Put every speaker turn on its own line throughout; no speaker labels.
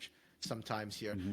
damage sometimes here.
Mm-hmm.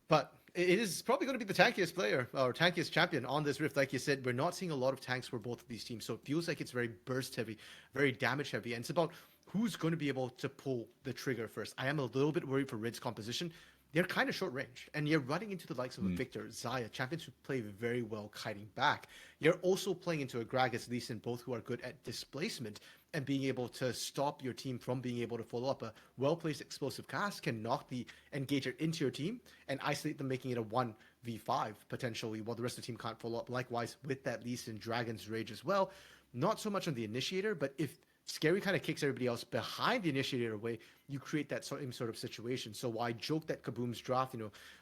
But it is probably going to be the tankiest player or tankiest champion on this Rift. Like you said, we're not seeing a lot of tanks for both of these teams. So it feels like it's very burst heavy, very damage heavy. And it's about who's going to be able to pull the trigger first. I am a little bit worried for Red's composition. They're kind of short range, and you're running into the likes of a Victor, Xayah, champions who play very well kiting back. You're also playing into a Gragas, Lee Sin, both who are good at displacement and being able to stop your team from being able to follow up. A well-placed explosive cast can knock the engager into your team and isolate them, making it a 1v5 potentially, while the rest of the team can't follow up. Likewise with that Lee Sin Dragon's Rage as well. Not so much on the initiator, but if Scary kind of kicks everybody else behind the initiator away, you create that same sort of situation. So I joke that Kabum's draft,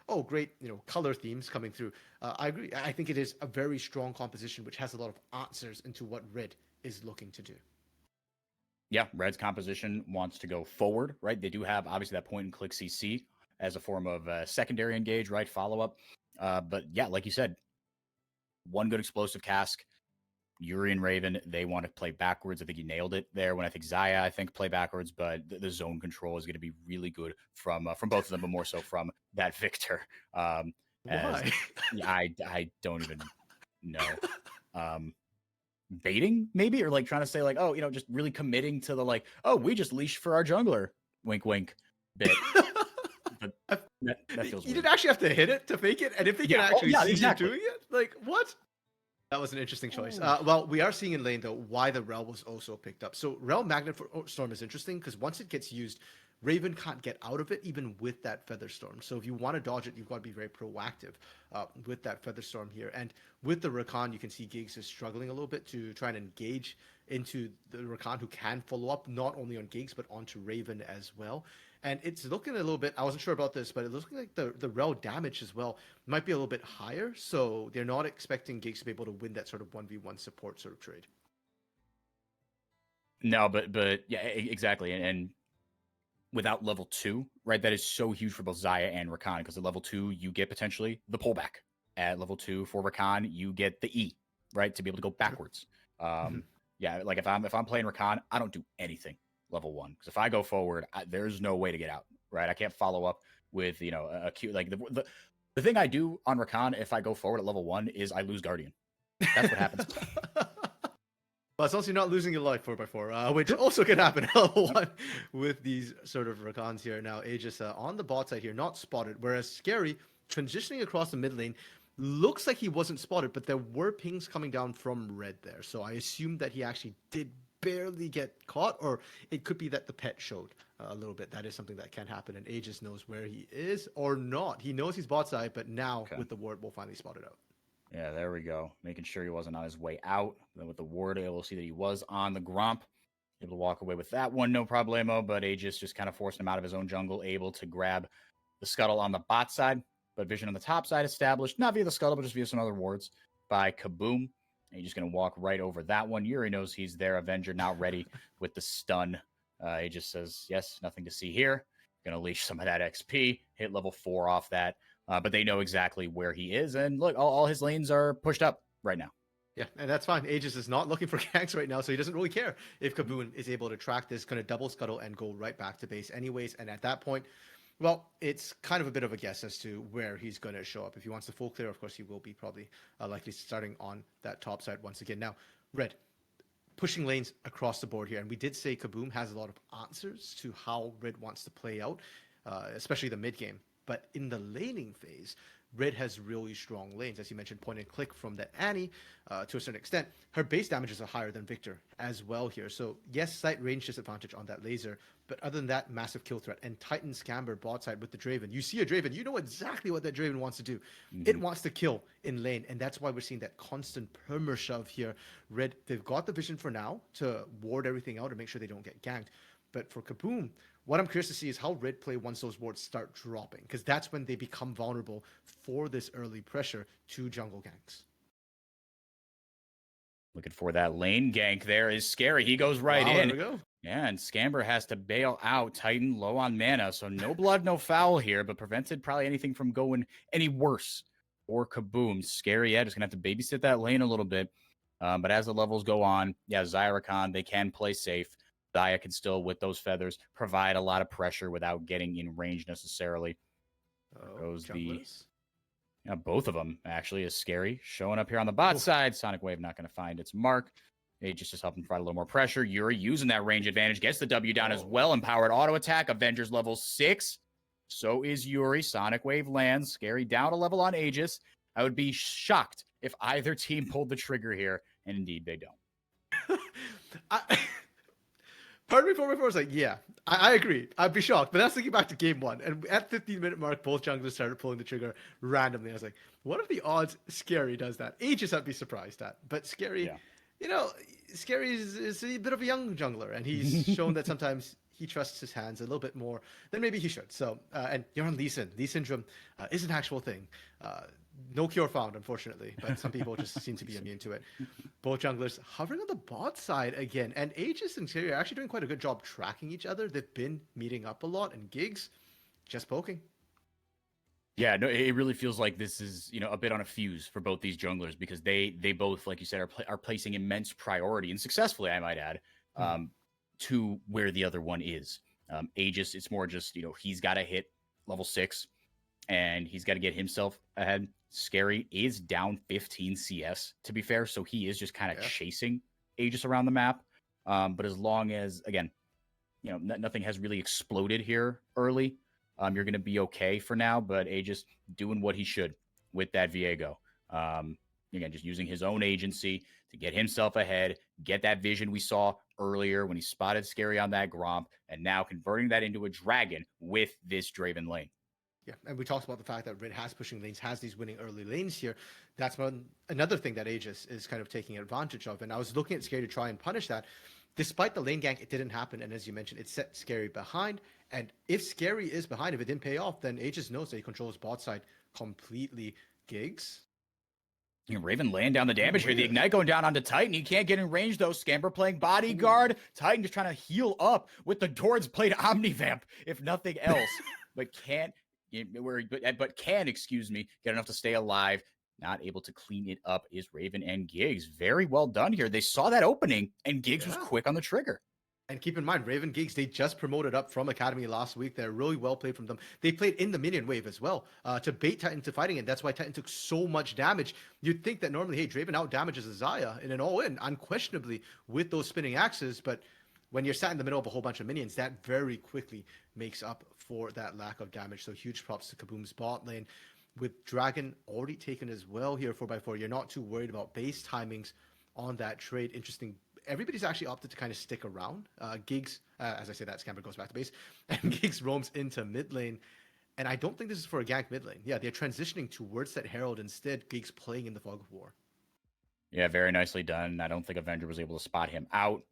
oh, great, color themes coming through. I agree. I think it is a very strong composition, which has a lot of answers into what Red is looking to do.
Yeah, Red's composition wants to go forward, right? They do have, obviously, that point and click CC as a form of secondary engage, right? Follow-up. But yeah, like you said, one good explosive cask, Yuri and Raven, they want to play backwards. I think you nailed it there. When I think Xayah, play backwards, but the zone control is going to be really good from both of them, but more so from that Victor.
Why?
I don't even know. Baiting maybe, or like trying to say like, oh, just really committing to the we just leash for our jungler, wink wink bit. But that feels
you
weird.
didn't actually have to hit it to fake it, and if they can actually see you doing it, like what? That was an interesting choice. Well, we are seeing in lane, though, why the Rel was also picked up. So Rel Magnet Storm is interesting because once it gets used, Raven can't get out of it even with that Feather Storm. So if you want to dodge it, you've got to be very proactive with that Feather Storm here. And with the Rakan, you can see Giggs is struggling a little bit to try and engage into the Rakan, who can follow up not only on Giggs, but onto Raven as well. And it's looking a little bit, I wasn't sure about this, but it looks like the Rel damage as well might be a little bit higher. So they're not expecting Giggs to be able to win that sort of 1v1 support sort of trade.
No, but yeah, exactly. And without level 2, right, that is so huge for both Xayah and Rakan, because at level 2, you get potentially the pullback. At level 2 for Rakan, you get the E, right, to be able to go backwards. Yeah, like if I'm playing Rakan, I don't do anything level 1, because if I go forward, there's no way to get out, right? I can't follow up with a cute, like the thing I do on Rakan if I go forward at level 1 is I lose Guardian. That's what happens.
Well, as long as you're not losing your life 4x4, which also can happen at level 1 with these sort of Rakans here. Now, Aegis on the bot side here, not spotted, whereas Scary transitioning across the mid lane looks like he wasn't spotted, but there were pings coming down from Red there. So I assume that he actually did barely get caught, or it could be that the pet showed a little bit. That is something that can happen, and Aegis knows where he is or not. He knows he's bot side, but now with the ward, we'll finally spot it out.
Yeah, there we go. Making sure he wasn't on his way out. Then with the ward, we'll see that he was on the Gromp. Able to walk away with that one, no problemo. But Aegis just kind of forced him out of his own jungle, able to grab the scuttle on the bot side. But vision on the top side established, not via the scuttle, but just via some other wards by Kabum. And he's just going to walk right over that one. Yuri knows he's there. Avenger now ready with the stun. He just says, yes, nothing to see here. Going to leash some of that XP, hit level 4 off that. But they know exactly where he is. And look, all his lanes are pushed up right now.
Yeah, and that's fine. Aegis is not looking for ganks right now, so he doesn't really care if Kabum is able to track this, going to double scuttle and go right back to base anyways. And at that point, well, it's kind of a bit of a guess as to where he's going to show up. If he wants to full clear, of course, he will be probably likely starting on that top side once again. Now, Red, pushing lanes across the board here. And we did say Kabum has a lot of answers to how Red wants to play out, especially the mid game. But in the laning phase, Red has really strong lanes. As you mentioned, point and click from that Annie to a certain extent. Her base damages are higher than Victor as well here. So yes, slight range disadvantage on that laser. But other than that, massive kill threat. And Titan Scamber bot side with the Draven. You see a Draven, you know exactly what that Draven wants to do. It wants to kill in lane. And that's why we're seeing that constant perma shove here. Red, they've got the vision for now to ward everything out and make sure they don't get ganked. But for Kabum, what I'm curious to see is how Red play once those wards start dropping, because that's when they become vulnerable for this early pressure to jungle ganks.
Looking for that lane gank there is Scary. He goes right in.
There we go.
Yeah, and Scamber has to bail out. Titan low on mana, so no blood, no foul here, but prevented probably anything from going any worse for Kabum. Scary, yeah, just going to have to babysit that lane a little bit. But as the levels go on, yeah, Xayah, Rakan, they can play safe. Zaya can still, with those feathers, provide a lot of pressure without getting in range necessarily. There goes both of them, actually, is Scary. Showing up here on the bot side. Sonic Wave not going to find its mark. Aegis just helping provide a little more pressure. Yuri using that range advantage. Gets the W down as well. Empowered auto attack. Avengers level 6. So is Yuri. Sonic Wave lands. Scary down a level on Aegis. I would be shocked if either team pulled the trigger here. And indeed, they don't.
Part of me before was like, yeah, I agree. I'd be shocked. But that's thinking back to game 1. And at 15-minute mark, both junglers started pulling the trigger randomly. I was like, what are the odds Scary does that? Aegis I'd be surprised at. But Scary, Scary is a bit of a young jungler. And he's shown that sometimes he trusts his hands a little bit more than maybe he should. So, and you're on Lee Sin. Lee syndrome is an actual thing. No cure found, unfortunately, but some people just seem to be immune to it. Both junglers hovering on the bot side again, and Aegis and Scary are actually doing quite a good job tracking each other. They've been meeting up a lot, and Giggs just poking.
Yeah, no, it really feels like this is, a bit on a fuse for both these junglers, because they both, like you said, are placing immense priority, and successfully, I might add, to where the other one is. Aegis, it's more just, he's got to hit level 6, and he's got to get himself ahead. Scary is down 15 CS, to be fair, so he is just kind of chasing Aegis around the map. But as long as, again, nothing has really exploded here early, you're going to be okay for now. But Aegis doing what he should with that Viego. Again, just using his own agency to get himself ahead, get that vision we saw earlier when he spotted Scary on that Gromp, and now converting that into a dragon with this Draven lane.
Yeah, and we talked about the fact that Red has pushing lanes, has these winning early lanes here. That's another thing that Aegis is kind of taking advantage of. And I was looking at Scary to try and punish that. Despite the lane gank, it didn't happen. And as you mentioned, it set Scary behind. And if Scary is behind, if it didn't pay off, then Aegis knows that he controls bot side completely. Giggs.
Raven laying down the damage here. The Ignite going down onto Titan. He can't get in range, though. Scamper playing bodyguard. Titan just trying to heal up with the Doran's Blade Omnivamp, if nothing else. but can, get enough to stay alive. Not able to clean it up is Raven and Giggs. Very well done here. They saw that opening, and Giggs was quick on the trigger.
And keep in mind, Raven Giggs, they just promoted up from Academy last week. They're really well played from them. They played in the minion wave as well to bait Titan to fighting it. That's why Titan took so much damage. You'd think that normally, hey, Draven out damages a Zaya in an all-in, unquestionably, with those spinning axes. But when you're sat in the middle of a whole bunch of minions, that very quickly makes up for that lack of damage. So huge props to Kabum's bot lane. With Dragon already taken as well here 4x4, you're not too worried about base timings on that trade. Interesting. Everybody's actually opted to kind of stick around. Giggs, as I say that, Scamper goes back to base, and Giggs roams into mid lane. And I don't think this is for a gank mid lane. Yeah, they're transitioning towards that Herald instead. Giggs playing in the Fog of War.
Yeah, very nicely done. I don't think Avenger was able to spot him out.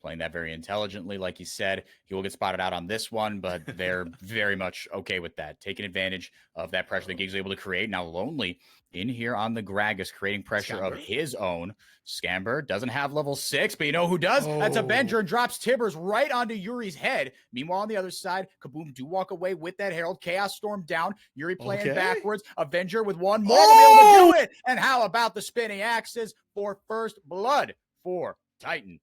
Playing that very intelligently, like you said. He will get spotted out on this one, but they're very much okay with that. Taking advantage of that pressure that Giggs was able to create. Now Lonely in here on the Gragas, creating pressure of his own. Scamber doesn't have level 6, but you know who does? That's Avenger, and drops Tibbers right onto Yuri's head. Meanwhile, on the other side, Kabum do walk away with that Herald. Chaos Storm down. Yuri playing backwards. Avenger with one more to be able to do it. And how about the spinning axes for first blood for Titan?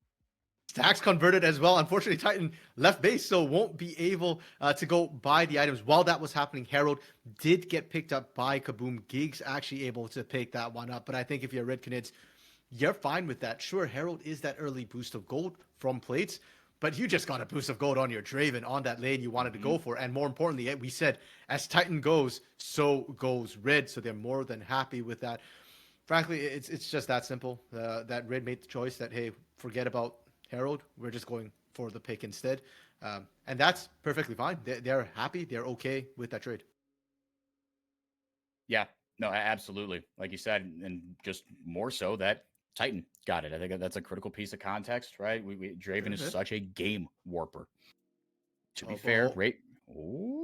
Stacks converted as well. Unfortunately, Titan left base, so won't be able to go buy the items. While that was happening, Herald did get picked up by Kabum. Giggs actually able to pick that one up. But I think if you're Red Canids, you're fine with that. Sure, Herald is that early boost of gold from plates, but you just got a boost of gold on your Draven on that lane you wanted to go for. And more importantly, we said, as Titan goes, so goes Red. So they're more than happy with that. Frankly, it's just that simple. That Red made the choice that, hey, forget about Herald, we're just going for the pick instead. And that's perfectly fine. They're happy. They're okay with that trade.
Yeah, no, absolutely. Like you said, and just more so that Titan got it. I think that's a critical piece of context, right? Draven is such a game warper. To be fair,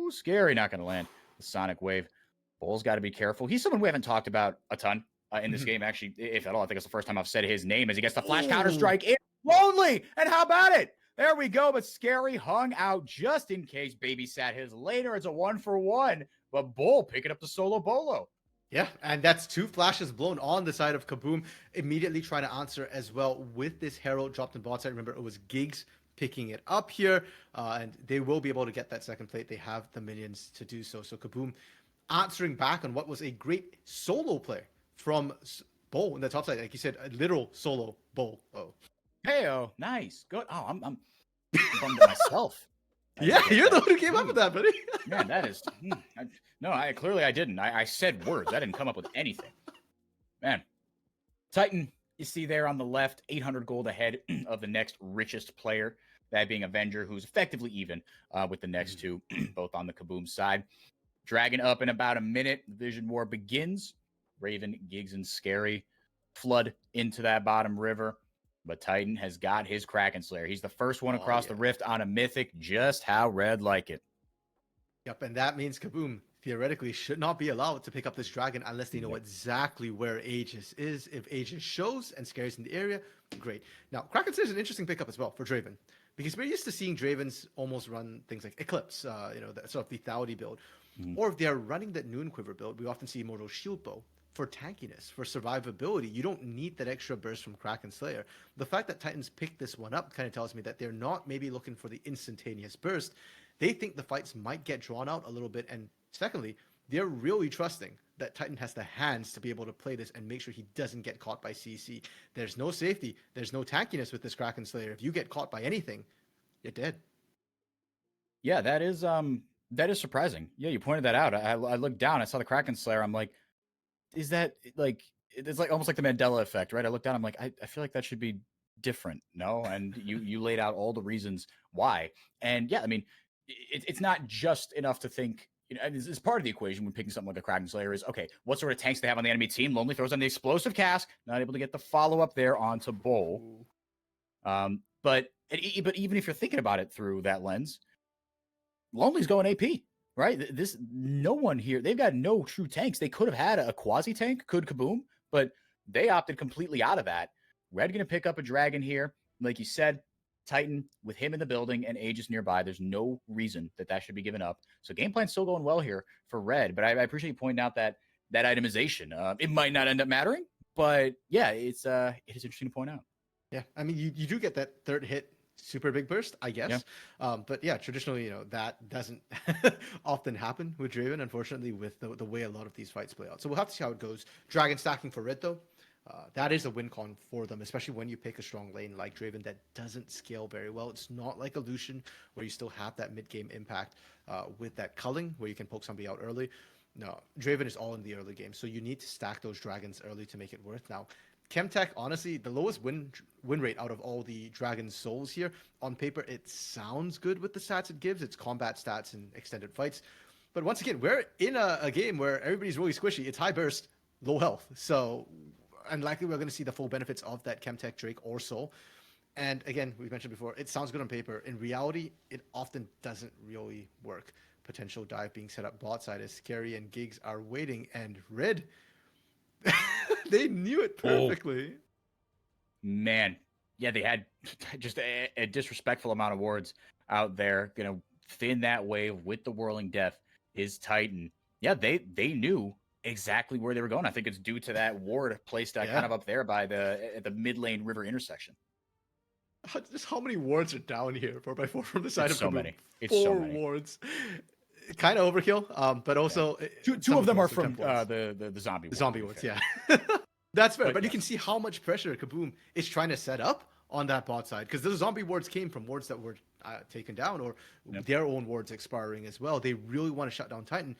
Scary not going to land the Sonic Wave. Bull's got to be careful. He's someone we haven't talked about a ton in this game, actually, if at all. I think it's the first time I've said his name as he gets the flash counter strike in. Lonely, and how about it? There we go, but Scary hung out just in case, babysat his laner. It's a 1-for-1, but Bull picking up the solo bolo.
Yeah, and that's 2 flashes blown on the side of Kabum, immediately trying to answer as well with this Herald dropped in bot side. Remember, it was Giggs picking it up here, and they will be able to get that second plate. They have the minions to do so. So Kabum answering back on what was a great solo play from Bo in the top side. Like you said, a literal solo Bo. Oh.
Heyo, nice, good. Oh, I'm bummed at myself.
Yeah, you're the one who came up with that, buddy.
Man, that is I clearly I didn't. I said words. I didn't come up with anything. Man, Titan, you see there on the left, 800 gold ahead of the next richest player, that being Avenger, who's effectively even with the next two, both on the Kabum side. Dragon up in about a minute. The Vision War begins. Raven, Giggs, and Scary flood into that bottom river. But Titan has got his Kraken Slayer. He's the first one across the rift on a mythic, just how Red like it.
Yep, and that means Kabum theoretically should not be allowed to pick up this dragon unless they know exactly where Aegis is. If Aegis shows and Scary's in the area, great. Now, Kraken Slayer is an interesting pickup as well for Draven, because we're used to seeing Dravens almost run things like Eclipse, that sort of lethality build. Or if they're running that Noon Quiver build, we often see Immortal Shield Bow. For tankiness, for survivability, you don't need that extra burst from Kraken Slayer. The fact that Titans picked this one up kind of tells me that they're not maybe looking for the instantaneous burst. They think the fights might get drawn out a little bit. And secondly, they're really trusting that Titan has the hands to be able to play this and make sure he doesn't get caught by CC. There's no safety. There's no tankiness with this Kraken Slayer. If you get caught by anything, you're dead.
Yeah, that is surprising. Yeah, you pointed that out. I looked down. I saw the Kraken Slayer. I'm like, is that like, it's like almost like the Mandela effect, right? I looked down, I'm like, I feel like that should be different. No. And you laid out all the reasons why. And yeah, I mean, it's not just enough to think, this is part of the equation when picking something like a Kraken Slayer is, okay, what sort of tanks they have on the enemy team. Lonely throws on the explosive cask, not able to get the follow-up there onto Bull. But even if you're thinking about it through that lens, Lonely's going AP. Right? No one here, they've got no true tanks. They could have had a quasi tank, could Kabum, but they opted completely out of that. Red going to pick up a dragon here. Like you said, Titan with him in the building and Aegis nearby. There's no reason that should be given up. So game plan's still going well here for Red, but I appreciate you pointing out that itemization. It might not end up mattering, but yeah, it is interesting to point out.
Yeah, I mean, you do get that third hit super big burst, I guess. Yeah. But yeah, traditionally, that doesn't often happen with Draven, unfortunately, with the way a lot of these fights play out. So we'll have to see how it goes. Dragon stacking for Red, though. That is a win con for them, especially when you pick a strong lane like Draven that doesn't scale very well. It's not like a Lucian where you still have that mid-game impact with that culling where you can poke somebody out early. No, Draven is all in the early game, so you need to stack those dragons early to make it worth. Now, Chemtech, honestly, the lowest win rate out of all the Dragon Souls here. On paper, it sounds good with the stats it gives. It's combat stats and extended fights. But once again, we're in a game where everybody's really squishy. It's high burst, low health. So unlikely we're going to see the full benefits of that Chemtech Drake or Soul. And again, we mentioned before, it sounds good on paper. In reality, it often doesn't really work. Potential dive being set up bot side as Scary and Giggs are waiting. And Red... they knew it perfectly.
Oh, man. Yeah, they had just a disrespectful amount of wards out there, thin that wave with the Whirling Death, his Titan. Yeah, they knew exactly where they were going. I think it's due to that ward placed kind of up there by the mid lane river intersection.
Just how many wards are down here? 4x4 from the side
it's
of
so many. It's
Four
so many
wards. Kind of overkill, but also
two of them are from the zombie wards.
Zombie wards, yeah. That's fair, but you can see how much pressure Kabum is trying to set up on that bot side, because those zombie wards came from wards that were taken down, or their own wards expiring as well. They really want to shut down Titan.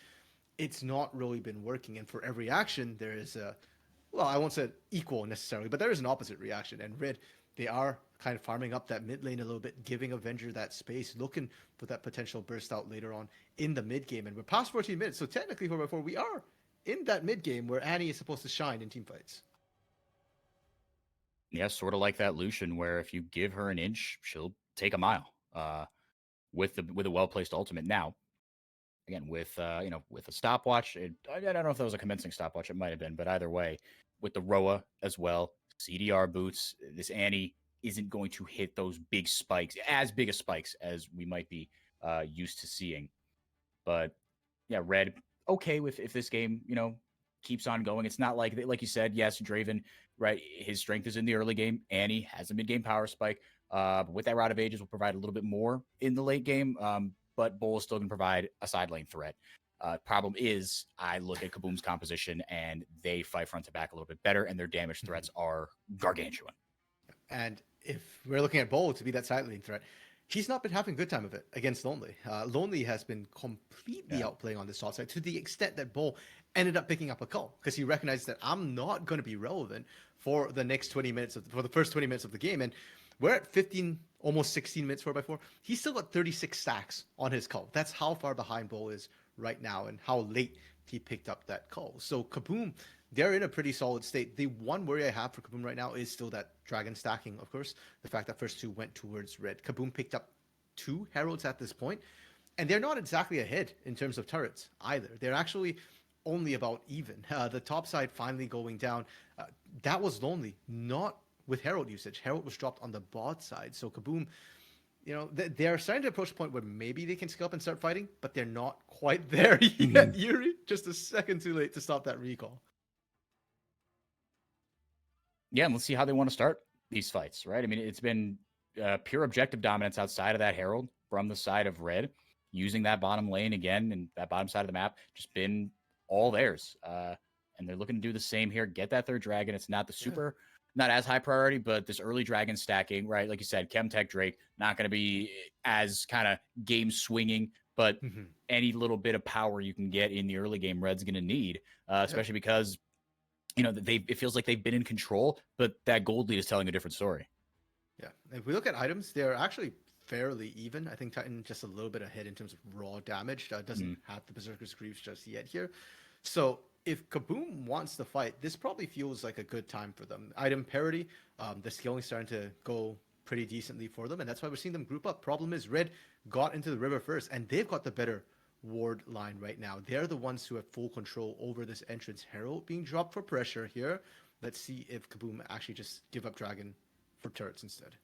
It's not really been working, and for every action, there is I won't say equal necessarily, but there is an opposite reaction. And Red, they are kind of farming up that mid lane a little bit, giving Avenger that space, looking for that potential burst out later on in the mid game. And we're past 14 minutes, so technically 4x4, we are in that mid game where Annie is supposed to shine in team fights.
Yeah, sort of like that Lucian, where if you give her an inch, she'll take a mile. With a well placed ultimate. Now, again, with a stopwatch, I don't know if that was a commencing stopwatch. It might have been, but either way, with the Roa as well, CDR boots, this Annie isn't going to hit those big spikes, as big as spikes as we might be used to seeing. But yeah, Red, okay with if this game, keeps on going. It's not like you said, yes, Draven, right? His strength is in the early game. Annie has a mid-game power spike, But with that Rod of Ages, will provide a little bit more in the late game. But Bull is still going to provide a side lane threat. Problem is, I look at Kaboom's composition, and they fight front to back a little bit better, and their damage threats are gargantuan.
And if we're looking at Bowl to be that side lane threat, he's not been having a good time of it against Lonely. Lonely has been completely outplaying on this top side to the extent that Bowl ended up picking up a call because he recognized that I'm not going to be relevant for the next 20 minutes for the first 20 minutes of the game. And we're at 15, almost 16 minutes 4x4. He's still got 36 stacks on his call. That's how far behind Bowl is right now and how late he picked up that call. So Kabum, they're in a pretty solid state. The one worry I have for Kabum right now is still that dragon stacking, of course. The fact that first two went towards red. Kabum picked up 2 heralds at this point, and they're not exactly ahead in terms of turrets either. They're actually only about even. The top side finally going down. That was Lonely, not with herald usage. Herald was dropped on the bot side. So Kabum, they're starting to approach the point where maybe they can scale up and start fighting, but they're not quite there yet, Yuri. Just a second too late to stop that recall.
Yeah, and let's see how they want to start these fights, right? I mean, it's been pure objective dominance outside of that herald from the side of red, using that bottom lane again and that bottom side of the map, just been all theirs. And they're looking to do the same here, get that third dragon. It's not the super... Yeah. Not as high priority, but this early dragon stacking, right? Like you said, Chemtech Drake, not going to be as kind of game swinging, but any little bit of power you can get in the early game, Red's going to need, especially because, it feels like they've been in control, but that gold lead is telling a different story.
Yeah. If we look at items, they're actually fairly even. I think Titan just a little bit ahead in terms of raw damage. Doesn't have the Berserker's Greaves just yet here. So if Kabum wants to fight, this probably feels like a good time for them. Item parity, the scaling starting to go pretty decently for them, and that's why we're seeing them group up. Problem is, Red got into the river first, and they've got the better ward line right now. They're the ones who have full control over this entrance herald being dropped for pressure here. Let's see if Kabum actually just give up dragon for turrets instead.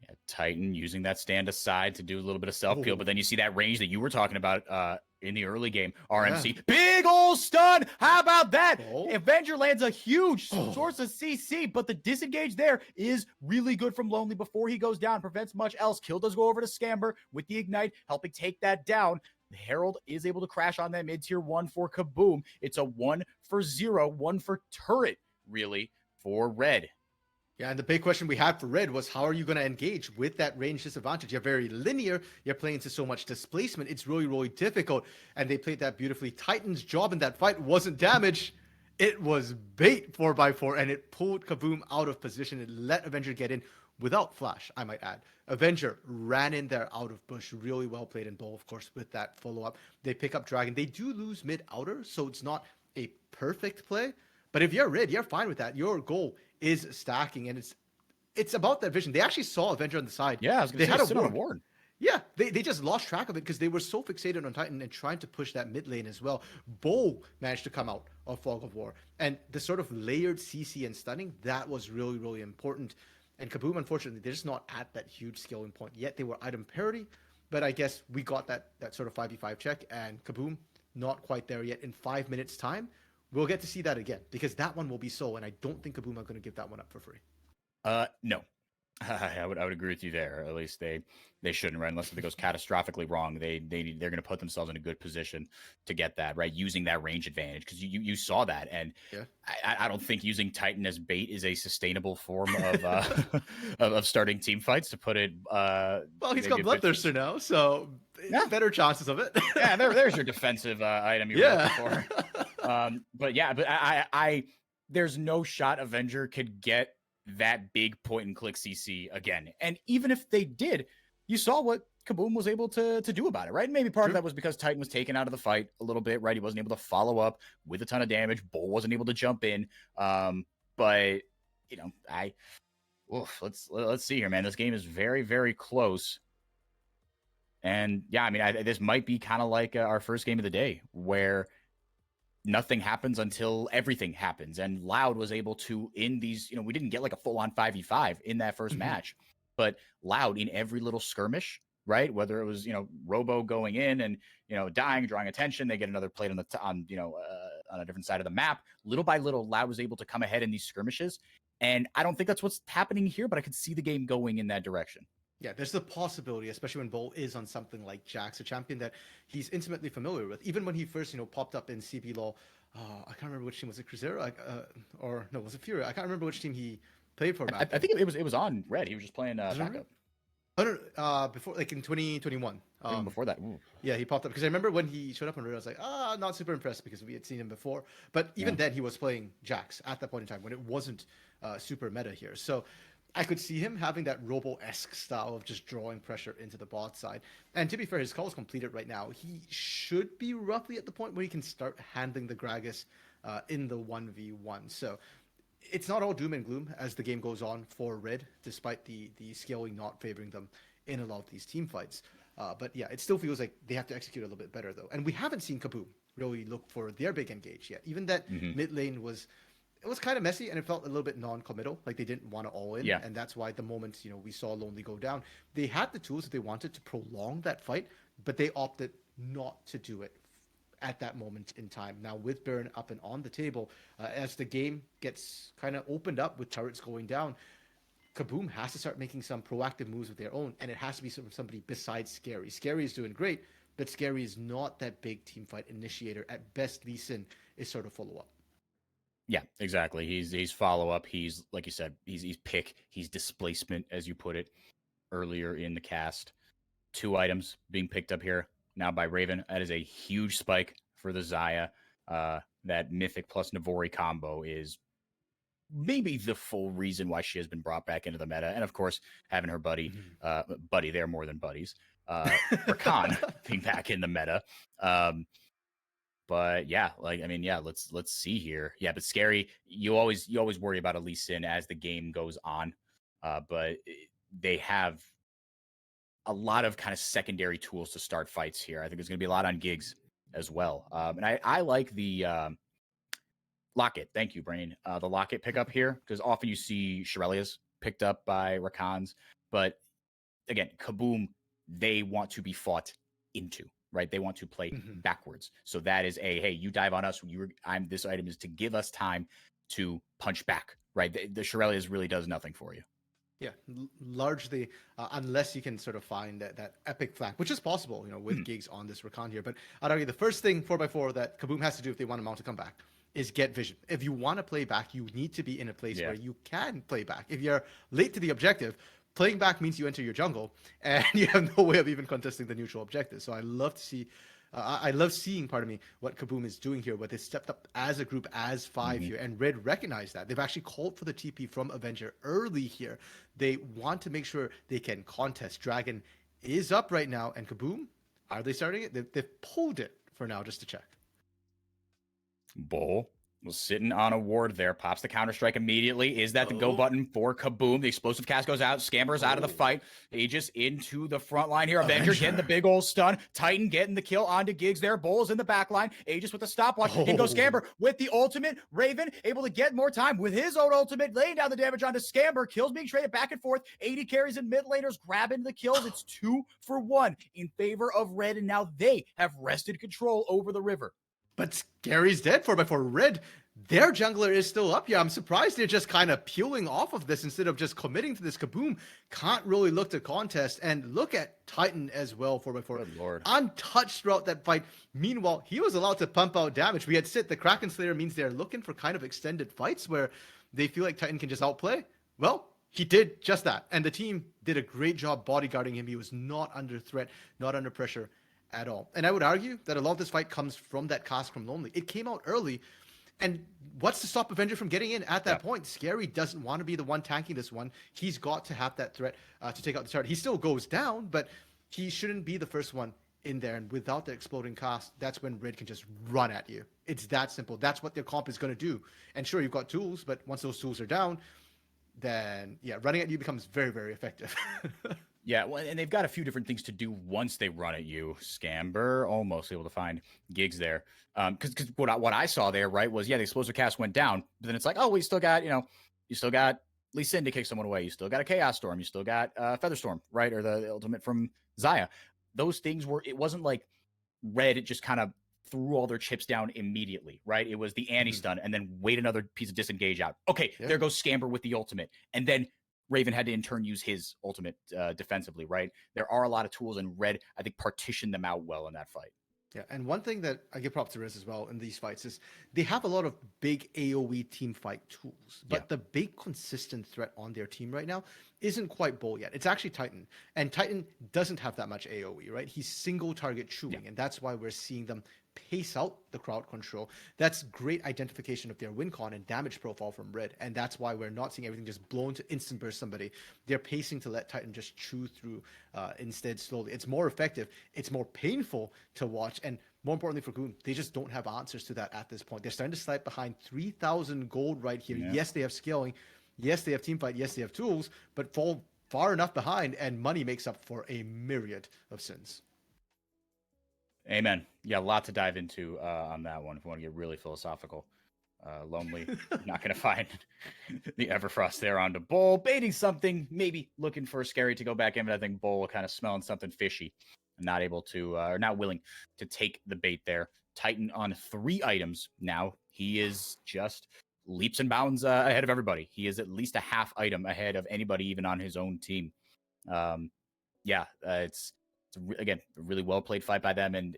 Yeah, Titan using that stand aside to do a little bit of self-peel, but then you see that range that you were talking about in the early game. RMC, big old stun. How about that? Avenger lands a huge source of CC, but the disengage there is really good from Lonely before he goes down. Prevents much else. Kill does go over to Scamber with the Ignite, helping take that down. The Herald is able to crash on that mid-tier 1 for Kabum. It's a 1 for 0, 1 for turret, really, for Red.
Yeah, and the big question we had for Red was, how are you going to engage with that range disadvantage? You're very linear. You're playing into so much displacement. It's really, really difficult. And they played that beautifully. Titan's job in that fight wasn't damage. It was bait 4x4, and it pulled Kabum out of position. It let Avenger get in without flash, I might add. Avenger ran in there out of bush. Really well played in Bowl, of course, with that follow-up. They pick up Dragon. They do lose mid-outer, so it's not a perfect play. But if you're Red, you're fine with that. Your goal is stacking, and it's about that vision. They actually saw Avenger on the side.
Yeah, I was going to say, sit on a ward.
Yeah, they just lost track of it because they were so fixated on Titan and trying to push that mid lane as well. Bo managed to come out of Fog of War, and the sort of layered CC and stunning, that was really, really important. And Kabum, unfortunately, they're just not at that huge scaling point yet. They were item parity, but I guess we got that sort of 5v5 check, and Kabum, not quite there yet. In 5 minutes' time, we'll get to see that again, because that one will be so, and I don't think Kabum are going to give that one up for free.
No. I would agree with you there. At least they shouldn't, right? Unless it goes catastrophically wrong, they're going to put themselves in a good position to get that, right? Using that range advantage, because you saw that, and yeah. I don't think using Titan as bait is a sustainable form of of starting team fights. To put it,
well, he's got Bloodthirster now, so better chances of it.
Yeah, there's your defensive item you were looking for. But there's no shot Avenger could get that big point and click CC again. And even if they did, you saw what Kabum was able to do about it, right? And maybe part of that was because Titan was taken out of the fight a little bit, right? He wasn't able to follow up with a ton of damage. Bull wasn't able to jump in. But let's see here, man. This game is very, very close. And yeah, I mean, this might be kind of like our first game of the day, where nothing happens until everything happens. And Loud was able to, in these, we didn't get like a full-on 5v5 in that first match, but Loud in every little skirmish, right? Whether it was, Robo going in and, dying, drawing attention, they get another plate on a different side of the map. Little by little, Loud was able to come ahead in these skirmishes And I don't think that's what's happening here, but I could see the game going in that direction.
Yeah, there's the possibility, especially when Bull is on something like Jax, a champion that he's intimately familiar with. Even when he first, popped up in CBLOL, I can't remember which team was it, Cruzeiro, or no, was it Fury? I can't remember which team he played for back
I
then.
think it was on Red. He was just playing
Was it Red?
backup.
Oh no, before like in 2021.
Even before that. Ooh.
Yeah, he popped up because I remember when he showed up on Red, I was like, not super impressed because we had seen him before. But even then, he was playing Jax at that point in time when it wasn't super meta here. So I could see him having that Robo-esque style of just drawing pressure into the bot side. And to be fair, his call is completed right now. He should be roughly at the point where he can start handling the Gragas in the 1v1. So it's not all doom and gloom as the game goes on for Red, despite the scaling not favoring them in a lot of these team fights. But yeah, it still feels like they have to execute a little bit better though. And we haven't seen Kabum really look for their big engage yet. Even that mid lane was kind of messy and it felt a little bit non-committal, like they didn't want to all in.
Yeah.
And that's why the moment, we saw Lonely go down, they had the tools that they wanted to prolong that fight, but they opted not to do it at that moment in time. Now with Baron up and on the table, as the game gets kind of opened up with turrets going down, Kabum has to start making some proactive moves of their own, and it has to be somebody besides Scary. Scary is doing great, but Scary is not that big team fight initiator. At best, Lee Sin is sort of follow up.
Yeah, exactly. He's follow up. He's, like you said, he's pick. He's displacement, as you put it earlier in the cast. 2 items being picked up here now by Raven. That is a huge spike for the Xayah. That Mythic plus Navori combo is maybe the full reason why she has been brought back into the meta. And of course, having her buddy, they're more than buddies, Rakan being back in the meta. But yeah, let's see here. Yeah, but Scary, you always worry about a Lee Sin as the game goes on. But they have a lot of kind of secondary tools to start fights here. I think there's going to be a lot on gigs as well. And I like the Locket. Thank you, Brain. The Locket pickup here, because often you see Shirelia's picked up by Rakans. But again, Kabum, they want to be fought into, right? They want to play backwards. So that is hey, you dive on us. This item is to give us time to punch back, right? The Shirelia's really does nothing for you.
Yeah, largely, unless you can sort of find that epic flank, which is possible, with gigs on this Rakan here. But I'd argue the first thing 4x4 that Kabum has to do if they want him out to come back is get vision. If you want to play back, you need to be in a place where you can play back. If you're late to the objective, playing back means you enter your jungle, and you have no way of even contesting the neutral objective. So I love to see. I love seeing, what Kabum is doing here, where they stepped up as a group, as 5 here, and Red recognized that. They've actually called for the TP from Avenger early here. They want to make sure they can contest. Dragon is up right now, and Kabum, are they starting it? They've pulled it for now, just to check.
Bull was sitting on a ward there, pops the Counter-Strike immediately. Is that the go button for Kabum? The explosive cast goes out, Scamber's out of the fight. Aegis into the front line here. Avenger getting the big old stun. Titan getting the kill onto Giggs there. Bull's in the back line. Aegis with the stopwatch. In goes Scamber with the ultimate. Raven able to get more time with his own ultimate, laying down the damage onto Scamber. Kills being traded back and forth. 80 carries and mid laners grabbing the kills. It's 2 for 1 in favor of Red, and now they have wrested control over the river.
But Scary's dead 4x4. Red, their jungler is still up here. I'm surprised they're just kind of peeling off of this instead of just committing to this. Kabum can't really look to contest. And look at Titan as well, 4x4.
Good Lord.
Untouched throughout that fight. Meanwhile, he was allowed to pump out damage. We had Sit, the Kraken Slayer means they're looking for kind of extended fights where they feel like Titan can just outplay. Well, he did just that. And the team did a great job bodyguarding him. He was not under threat, not under pressure at all. And I would argue that a lot of this fight comes from that cast from Lonely. It came out early, and what's to stop Avenger from getting in at that point? Scary doesn't want to be the one tanking this one. He's got to have that threat to take out the start. He still goes down, but he shouldn't be the first one in there. And without the exploding cast, that's when Red can just run at you. It's that simple. That's what their comp is going to do. And sure, you've got tools, but once those tools are down, then running at you becomes very, very effective.
Yeah, well, and they've got a few different things to do once they run at you. Scamber almost able to find gigs there. Because what I saw there, right, was, the explosive cast went down, but then it's like, oh, we still got, you still got Lee Sin to kick someone away. You still got a Chaos Storm. You still got Featherstorm, right, or the ultimate from Xayah. Those things it wasn't like Red just kind of threw all their chips down immediately, right? It was the anti-stun and then wait another piece of disengage out. Okay, there goes Scamber with the ultimate. And then Raven had to in turn use his ultimate defensively, right? There are a lot of tools, and Red, I think, partitioned them out well in that fight.
Yeah, and one thing that I give props to Riz as well in these fights is they have a lot of big AoE team fight tools, but the big consistent threat on their team right now isn't quite Bull yet. It's actually Titan, and Titan doesn't have that much AoE, right? He's single target chewing, and that's why we're seeing them pace out the crowd control. That's great identification of their win con and damage profile from Red, and that's why we're not seeing everything just blown to instant burst somebody. They're pacing to let Titan just chew through instead slowly. It's more effective, it's more painful to watch, and more importantly for Goon, they just don't have answers to that at this point. They're starting to slide behind 3,000 gold right here. Yes, they have scaling, yes, they have teamfight, yes, they have tools, but fall far enough behind, and money makes up for a myriad of sins.
Amen. Yeah, a lot to dive into on that one if we want to get really philosophical. Lonely, not going to find the Everfrost there onto Bull, baiting something, maybe looking for Scary to go back in, but I think Bull kind of smelling something fishy, not able to, or not willing to take the bait there. Titan on 3 items now. He is just leaps and bounds ahead of everybody. He is at least a half item ahead of anybody, even on his own team. It's again, a really well played fight by them. And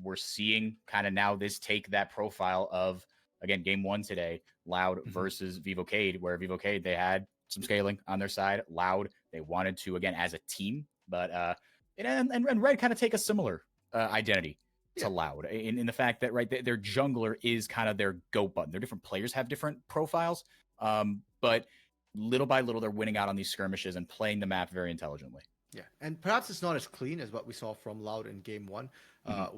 we're seeing kind of now this take that profile of, again, game 1 today, Loud versus Vivocade, where Vivocade, they had some scaling on their side. Loud, they wanted to, again, as a team, but and Red kind of take a similar identity to Loud in the fact that, right, their jungler is kind of their go button. Their different players have different profiles, but little by little, they're winning out on these skirmishes and playing the map very intelligently.
Yeah, and perhaps it's not as clean as what we saw from Loud in game 1,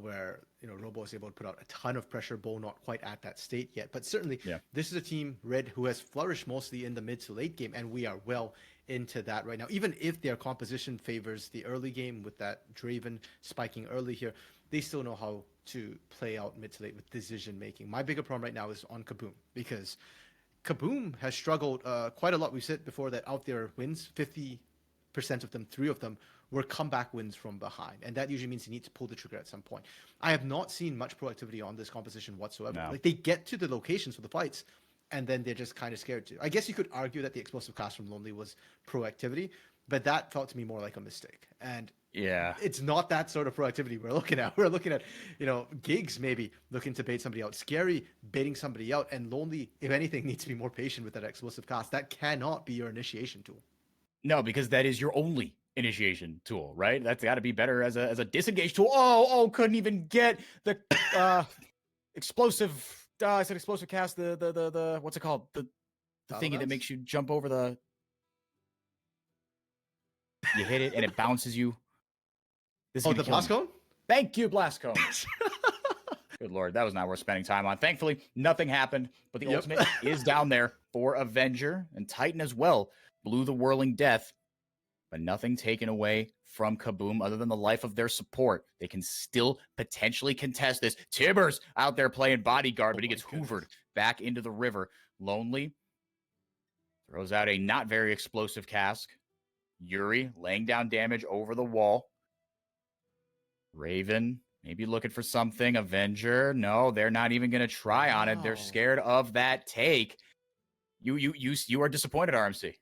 where Robo was able to put out a ton of pressure. Bull not quite at that state yet, but certainly this is a team, Red, who has flourished mostly in the mid to late game, and we are well into that right now. Even if their composition favors the early game with that Draven spiking early here, they still know how to play out mid to late with decision making. My bigger problem right now is on Kabum, because Kabum has struggled quite a lot. We said before that out there wins 50% of them, 3 of them were comeback wins from behind, and that usually means you need to pull the trigger at some point. I have not seen much proactivity on this composition whatsoever. Like, they get to the locations for the fights, and then they're just kind of scared to. I guess you could argue that the explosive cast from Lonely was proactivity, but that felt to me more like a mistake. And it's not that sort of proactivity we're looking at. We're looking at, Gigs maybe looking to bait somebody out, Scary baiting somebody out, and Lonely, if anything, needs to be more patient with that explosive cast. That cannot be your initiation tool.
No, because that is your only initiation tool, right? That's got to be better as a disengage tool. Oh, couldn't even get the explosive. I said explosive cast. The what's it called? The thingy that makes you jump over the. You hit it and it bounces you.
The blast cone?
Thank you, blast cone. Good Lord, that was not worth spending time on. Thankfully, nothing happened, but the ultimate is down there for Avenger, and Titan as well blew the whirling death, but nothing taken away from Kabum other than the life of their support. They can still potentially contest this. Tibbers out there playing bodyguard, but he gets hoovered back into the river. Lonely throws out a not very explosive cask. Yuri laying down damage over the wall. Raven maybe looking for something. Avenger, no, they're not even going to try on it. They're scared of that take. You are disappointed, RMC.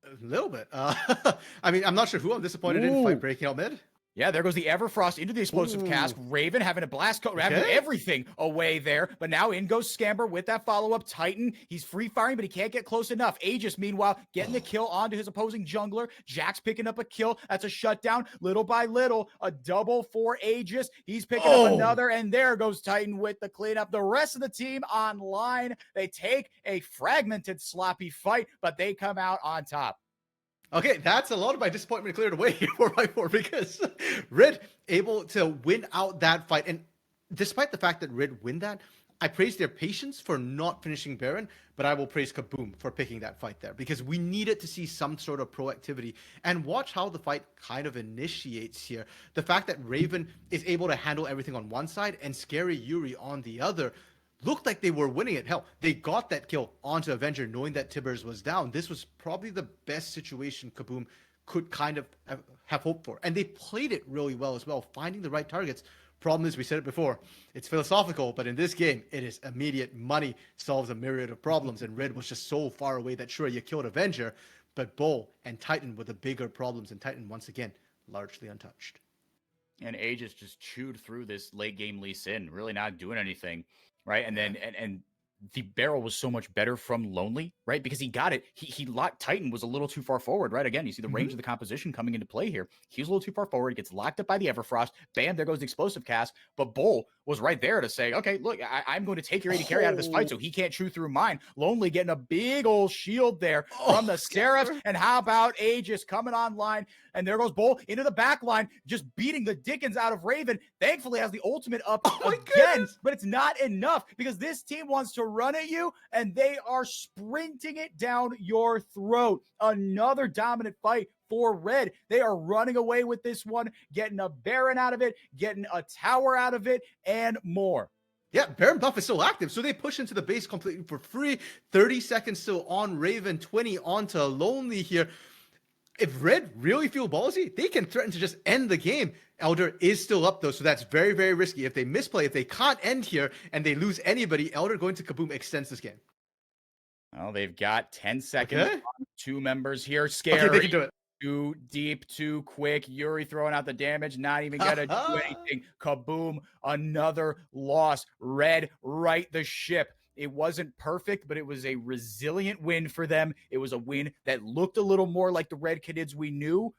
A little bit. I mean, I'm not sure who I'm disappointed in fight breaking out mid.
Yeah, there goes the Everfrost into the explosive cask. Raven having a blast code, having everything away there. But now in goes Scamber with that follow-up. Titan, he's free firing, but he can't get close enough. Aegis, meanwhile, getting the kill onto his opposing jungler. Jack's picking up a kill. That's a shutdown. Little by little, a double for Aegis. He's picking up another, and there goes Titan with the cleanup. The rest of the team online. They take a fragmented, sloppy fight, but they come out on top.
Okay, that's a lot of my disappointment cleared away here for my 4 because Red able to win out that fight. And despite the fact that Red win that, I praise their patience for not finishing Baron, but I will praise Kabum for picking that fight there because we needed to see some sort of proactivity and watch how the fight kind of initiates here. The fact that Raven is able to handle everything on one side and Scary Yuri on the other looked like they were winning it. Hell, they got that kill onto Avenger knowing that Tibbers was down. This was probably the best situation Kabum could kind of have hoped for. And they played it really well as well, finding the right targets Problem is, we said it before, it's philosophical, but in this game, it is immediate. Money solves a myriad of problems, and Red was just so far away that sure, you killed Avenger, but Bull and Titan were the bigger problems, and Titan, once again, largely untouched.
And Aegis just chewed through this late game Lee Sin, really not doing anything, right? And then and the barrel was so much better from Lonely, right? Because he got it. He locked Titan was a little too far forward, right? Again, you see the range of the composition coming into play here. He was a little too far forward, gets locked up by the Everfrost. Bam, there goes the explosive cast. But Bull was right there to say, okay, look, I'm going to take your AD carry out of this fight so he can't chew through mine. Lonely getting a big old shield there from the Seraphs. And how about Aegis coming online? And there goes Bull into the back line, just beating the dickens out of Raven. Thankfully has the ultimate up again, but it's not enough because this team wants to run at you and they are sprinting it down your throat. Another dominant fight for Red. They are running away with this one, getting a Baron out of it, getting a tower out of it, and more.
Yeah, Baron buff is still active, so they push into the base completely for free. 30 seconds still on Raven, 20 onto Lonely here. If Red really feel ballsy, they can threaten to just end the game. Elder is still up, though, so that's very, very risky. If they misplay, if they can't end here, and they lose anybody, Elder going to Kabum extends this game.
Well, they've got 10 seconds
Okay.
on 2 members here. Scary.
Okay, they can do it.
Too deep, too quick. Yuri throwing out the damage, not even gonna do anything. Kabum, another loss. Red, right the ship. It wasn't perfect, but it was a resilient win for them. It was a win that looked a little more like the Red Canids we knew,